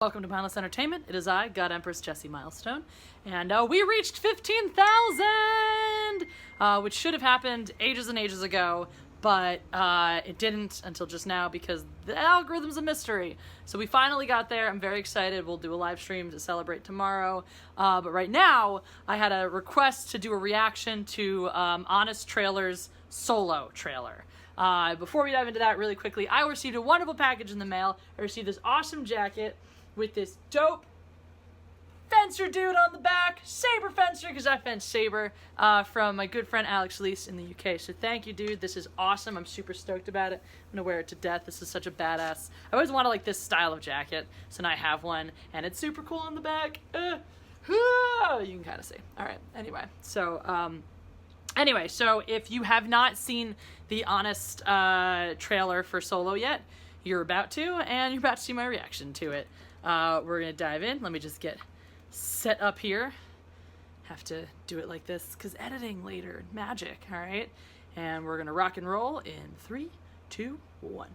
Welcome to Mindless Entertainment. It is I, God Empress Jessie Milestone, and we reached 15,000, which should have happened ages and ages ago, but it didn't until just now because the algorithm's a mystery. So we finally got there. I'm very excited. We'll do a live stream to celebrate tomorrow. But right now, I had a request to do a reaction to Honest Trailer's solo trailer. Before we dive into that really quickly, I received a wonderful package in the mail. I received this awesome jacket with this dope fencer dude on the back, saber fencer, because I fence saber, from my good friend Alex Leese in the UK. So thank you, dude. This is awesome. I'm super stoked about it. I'm gonna wear it to death. This is such a badass. I always wanted like this style of jacket, so now I have one, and it's super cool on the back. You can kind of see. All right. Anyway, so if you have not seen the Honest trailer for Solo yet, you're about to, and you're about to see my reaction to it. We're gonna dive in. Let me just get set up here. Have to do it like this because editing later, magic. All right, and we're gonna rock and roll in 3, 2, 1.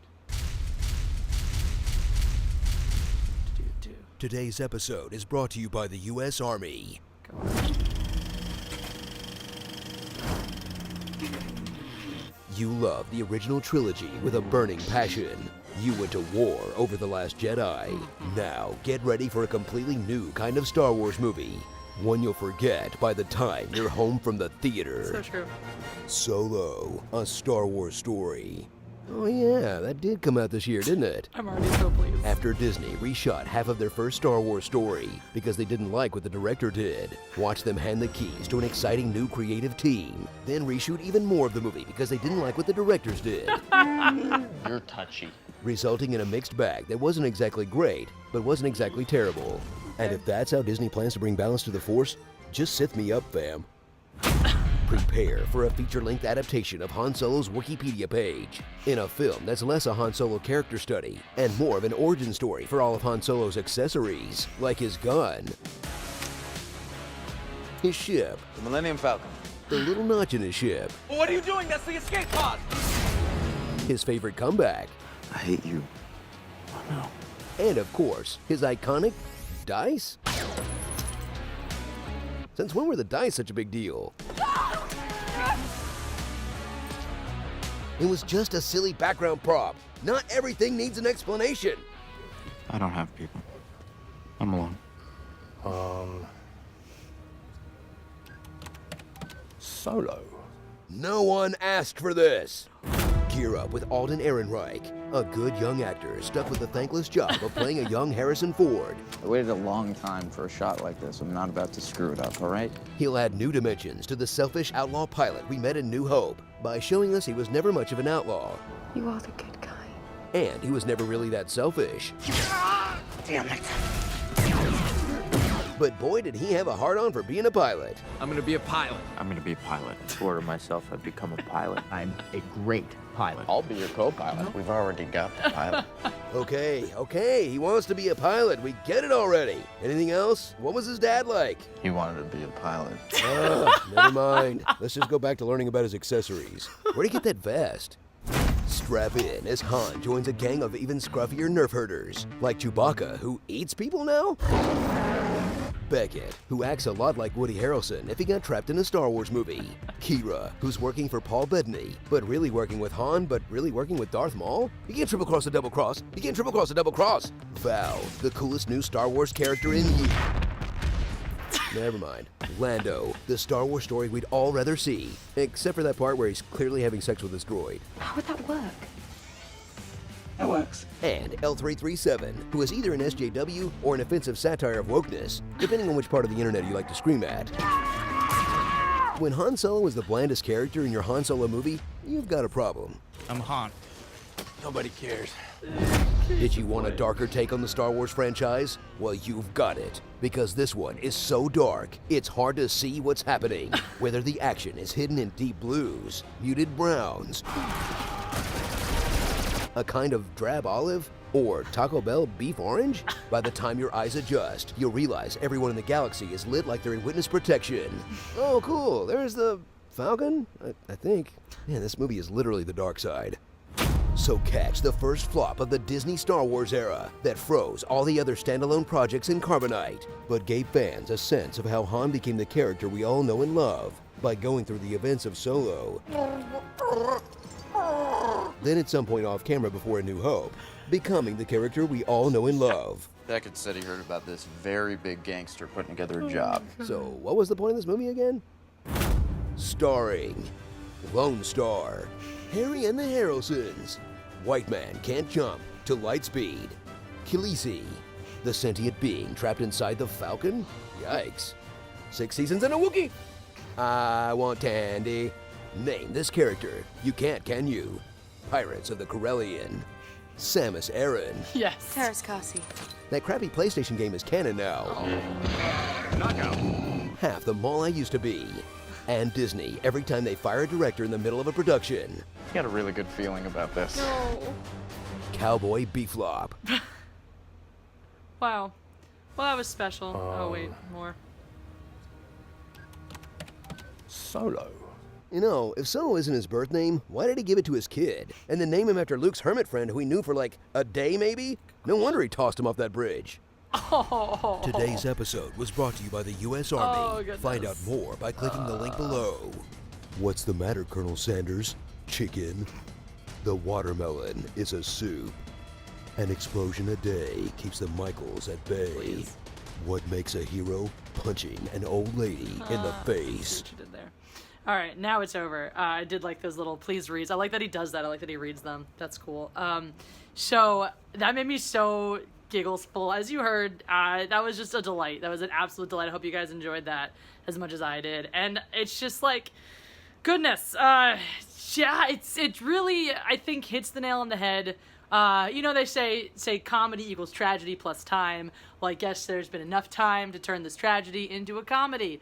Today's episode is brought to you by the U.S. Army. Go on. You love the original trilogy with a burning passion. You went to war over The Last Jedi. Now, get ready for a completely new kind of Star Wars movie. One you'll forget by the time you're home from the theater. So true. Solo, a Star Wars story. Oh yeah, that did come out this year, didn't it? I'm already so pleased. After Disney reshot half of their first Star Wars story because they didn't like what the director did, watch them hand the keys to an exciting new creative team, then reshoot even more of the movie because they didn't like what the directors did. You're touchy. Resulting in a mixed bag that wasn't exactly great, but wasn't exactly terrible. And if that's how Disney plans to bring balance to the Force, just Sith me up, fam. Prepare for a feature-length adaptation of Han Solo's Wikipedia page, in a film that's less a Han Solo character study and more of an origin story for all of Han Solo's accessories, like his gun, his ship, The Millennium Falcon. the little notch in his ship, Well, what are you doing? That's the escape pod! his favorite comeback, I hate you. I know. and of course, his iconic dice? Since when were the dice such a big deal? It was just a silly background prop. Not everything needs an explanation. I don't have people. I'm alone. Solo. No one asked for this. Gear up with Alden Ehrenreich, a good young actor stuck with the thankless job of playing a young Harrison Ford. I waited a long time for a shot like this. I'm not about to screw it up, all right? He'll add new dimensions to the selfish outlaw pilot we met in New Hope by showing us he was never much of an outlaw. You are the good guy. And he was never really that selfish. Damn it. But boy, did he have a hard-on for being a pilot. I'm gonna be a pilot. I'm gonna be a pilot. Order myself, I've become a pilot. I'm a great pilot. I'll be your co-pilot. We've already got the pilot. Okay, he wants to be a pilot. We get it already. Anything else? What was his dad like? He wanted to be a pilot. Never mind. Let's just go back to learning about his accessories. Where'd he get that vest? Strap in as Han joins a gang of even scruffier nerf herders, like Chewbacca, who eats people now? Beckett, who acts a lot like Woody Harrelson if he got trapped in a Star Wars movie. Kira, who's working for Paul Bettany, but really working with Han, but really working with Darth Maul? You can't triple cross a double cross. You can't triple cross a double cross. Val, the coolest new Star Wars character in years. Never mind. Lando, the Star Wars story we'd all rather see, except for that part where he's clearly having sex with his droid. How would that work? That works. And L337, who is either an SJW or an offensive satire of wokeness, depending on which part of the internet you like to scream at. When Han Solo is the blandest character in your Han Solo movie, you've got a problem. I'm Han. Nobody cares. Did you want a darker take on the Star Wars franchise? Well, you've got it. Because this one is so dark, it's hard to see what's happening. Whether the action is hidden in deep blues, muted browns, a kind of drab olive, or Taco Bell beef orange? By the time your eyes adjust, you'll realize everyone in the galaxy is lit like they're in witness protection. Oh, cool. There's the Falcon, I think. Man, this movie is literally the dark side. So catch the first flop of the Disney Star Wars era that froze all the other standalone projects in carbonite, but gave fans a sense of how Han became the character we all know and love by going through the events of Solo. Then at some point off camera before A New Hope, becoming the character we all know and love. Beckett said he heard about this very big gangster putting together a job. So what was the point of this movie again? Starring Lone Star, Harry and the Harrelsons, White Man Can't Jump to Light Speed, Khaleesi, the sentient being trapped inside the Falcon? Yikes. 6 seasons and a Wookiee? I want Tandy. Name this character. You can't, can you? Pirates of the Corellian. Samus Aran. Yes. Terraskasi. That crappy PlayStation game is canon now. Half the mall I used to be. And Disney, every time they fire a director in the middle of a production. I got a really good feeling about this. No. Cowboy Beeflop. Wow. Well, that was special. Oh, wait, more. Solo. You know, if Solo isn't his birth name, why did he give it to his kid? And then name him after Luke's hermit friend who he knew for like a day maybe? No wonder he tossed him off that bridge. Oh. Today's episode was brought to you by the U.S. Oh, Army. goodness. Find out more by clicking the link below. What's the matter, Colonel Sanders? Chicken? The watermelon is a soup. An explosion a day keeps the Michaels at bay. Please. What makes a hero? Punching an old lady in the See face. what you did there. All right, now it's over. I did like those little please reads. I like that he does that. I like that he reads them. That's cool. So that made me so giggles full. As you heard, that was just a delight. That was an absolute delight. I hope you guys enjoyed that as much as I did. And it's just like, goodness. Yeah, it really, I think, hits the nail on the head. You know, they say comedy equals tragedy plus time. Well, I guess there's been enough time to turn this tragedy into a comedy.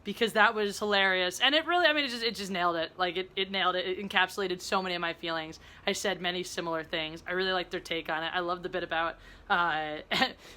Because that was hilarious. And it really, I mean, it just nailed it. Like, it nailed it. It encapsulated so many of my feelings. I said many similar things. I really liked their take on it. I love the bit about,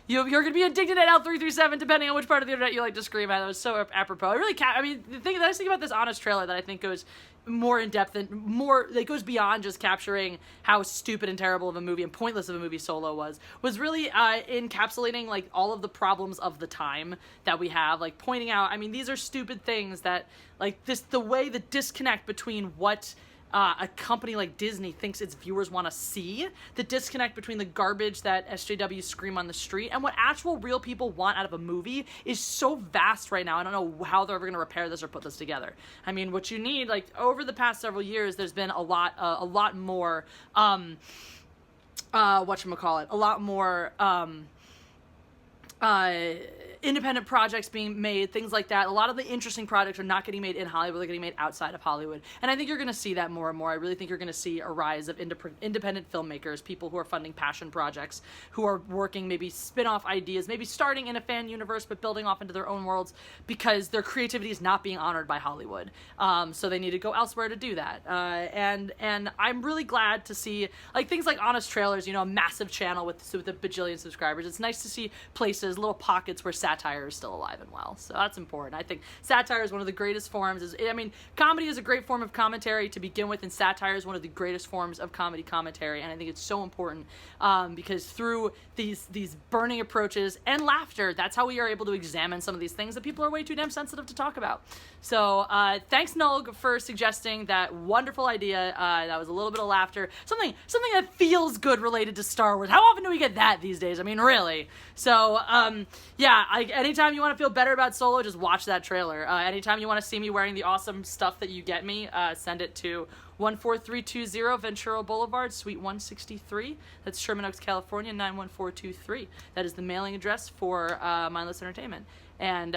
you're going to be indignant at L337 depending on which part of the internet you like to scream at. That was so apropos. I really I mean, the nice thing about this Honest trailer that I think goes more in depth and more, it goes beyond just capturing how stupid and terrible of a movie and pointless of a movie Solo was really encapsulating like all of the problems of the time that we have, like pointing out, I mean, these are stupid things that, like, the way the disconnect between what a company like Disney thinks its viewers want to see, the disconnect between the garbage that SJWs scream on the street and what actual real people want out of a movie is so vast right now. I don't know how they're ever going to repair this or put this together. I mean, what you need, like, over the past several years, there's been a lot more, whatchamacallit, a lot more, independent projects being made, things like that. A lot of the interesting projects are not getting made in Hollywood, they're getting made outside of Hollywood. And I think you're going to see that more and more. I really think you're going to see a rise of independent filmmakers, people who are funding passion projects, who are working maybe spin-off ideas, maybe starting in a fan universe but building off into their own worlds because their creativity is not being honored by Hollywood. So they need to go elsewhere to do that. And I'm really glad to see, like, things like Honest Trailers, you know, a massive channel with a bajillion subscribers. It's nice to see places, little pockets where satire is still alive and well. So that's important. I think satire is one of the greatest forms. I mean, comedy is a great form of commentary to begin with, and satire is one of the greatest forms of comedy commentary. And I think it's so important because through these burning approaches and laughter, that's how we are able to examine some of these things that people are way too damn sensitive to talk about. So thanks, Nulg, for suggesting that wonderful idea. That was a little bit of laughter. Something that feels good related to Star Wars. How often do we get that these days? I mean, really. So, yeah, anytime you want to feel better about Solo, just watch that trailer. Anytime you want to see me wearing the awesome stuff that you get me, send it to 14320 Ventura Boulevard, Suite 163. That's Sherman Oaks, California, 91423. That is the mailing address for Mindless Entertainment. And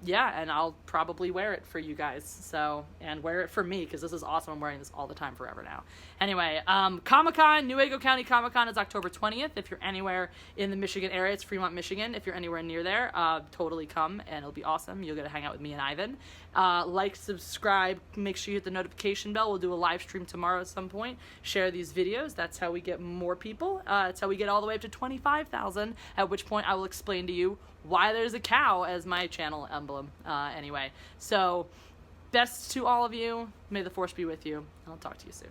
yeah, and I'll probably wear it for you guys. So, and wear it for me because this is awesome. I'm wearing this all the time forever now. Anyway, Comic-Con, Newaygo County Comic-Con is October 20th. If you're anywhere in the Michigan area, it's Fremont, Michigan. If you're anywhere near there, totally come and it'll be awesome. You'll get to hang out with me and Ivan. Like, subscribe, make sure you hit the notification bell. We'll do a live stream tomorrow at some point. Share these videos. That's how we get more people. That's how we get all the way up to 25,000, at which point I will explain to you why there's a cow as my channel emblem. Anyway, so best to all of you. May the force be with you. I'll talk to you soon.